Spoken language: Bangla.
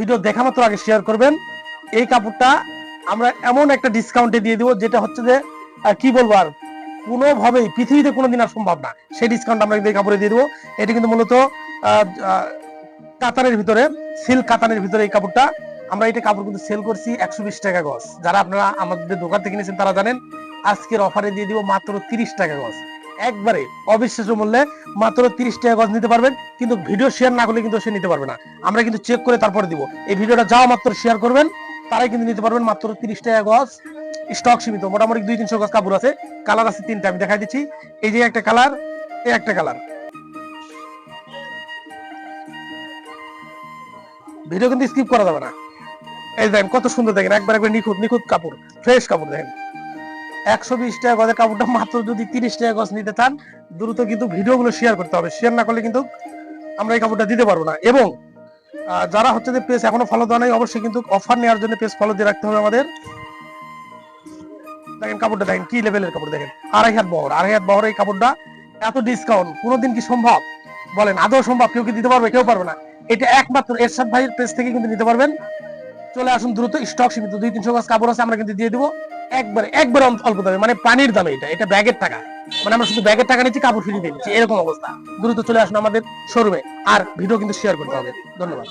ভিডিও দেখা মাত্র আগে শেয়ার করবেন। এই কাপড়টা আমরা এমন একটা ডিসকাউন্টে দিয়ে দিব, যেটা হচ্ছে যে কি বলবো, আর কোনোভাবেই পৃথিবীতে কোনোদিন আর সম্ভব না। সেই ডিসকাউন্ট আমরা এই কাপড়ে দিয়ে দেবো। এটা কিন্তু মূলত কাতানের ভিতরে, সিল্ক কাতানের ভিতরে এই কাপড়টা। আমরা এটা কাপড় কিন্তু সেল করছি 120 টাকা গজ। যারা আপনারা আমাদের দোকান থেকে নিয়েছেন তারা জানেন। আজকের অফারে দিয়ে দিব মাত্র 30 টাকা গজ, একবারে অবিশ্বাস্য মূল্যে মাত্র 30 টাকা গজ নিতে পারবেন। কিন্তু ভিডিও শেয়ার না করলে কিন্তু সে নিতে পারবে না। আমরা কিন্তু চেক করে তারপরে দিব। এই ভিডিওটা যাওয়া মাত্র শেয়ার করবেন, তারাই কিন্তু নিতে পারবেন মাত্র 30 টাকা গজ। স্টক সীমিত, মোটামুটি 200-300 গজ কাপড় আছে। কালার আছে 3টা, আমি দেখাই দিচ্ছি। এই যে একটা কালার, এই একটা কালার। ভিডিও কিন্তু স্কিপ করা যাবে না। এই দেখেন কত সুন্দর, দেখেন একবার একবার নিখুঁত নিখুঁত কাপড়, ফ্রেশ কাপড়। দেখেন 120 টাকা গজের কাপড়টা মাত্র যদি 30 টাকা গজ নিতে চান, দ্রুত কিন্তু ভিডিওগুলো শেয়ার করতে হবে। শেয়ার না করলে কিন্তু আমরা এই কাপড়টা দিতে পারবো না। এবং যারা হচ্ছে যে পেজ এখনো ফলো দেওয়া নাই, অবশ্যই কিন্তু অফার নেওয়ার জন্য পেজ ফলো দিয়ে রাখতে হবে আমাদের। দেখেন কাপড়টা, দেখেন কি লেভেলের কাপড়। দেখেন 2.5 হাত বহর, 2.5 হাত বহর এই কাপড়টা। এত ডিসকাউন্ট কোনোদিন কি সম্ভব? বলেন আদৌ সম্ভব? কেউ কি দিতে পারবে? কেউ পারবে না। এটা একমাত্র এরশাদ ভাইয়ের পেজ থেকে কিন্তু নিতে পারবেন। চলে আসুন দ্রুত, স্টক সীমিত, 200-300 গজ কাপড় আছে, আমরা কিন্তু দিয়ে দিব একবারে একবারে অল্প দামে, মানে পানির দামে। এটা ব্যাগের টাকা, মানে আমরা শুধু ব্যাগের টাকা নিচ্ছি, কাপড় ফ্রি দিচ্ছি, এরকম অবস্থা। দ্রুত চলে আসুন আমাদের শোরুমে, আর ভিডিও কিন্তু শেয়ার করতে হবে। ধন্যবাদ।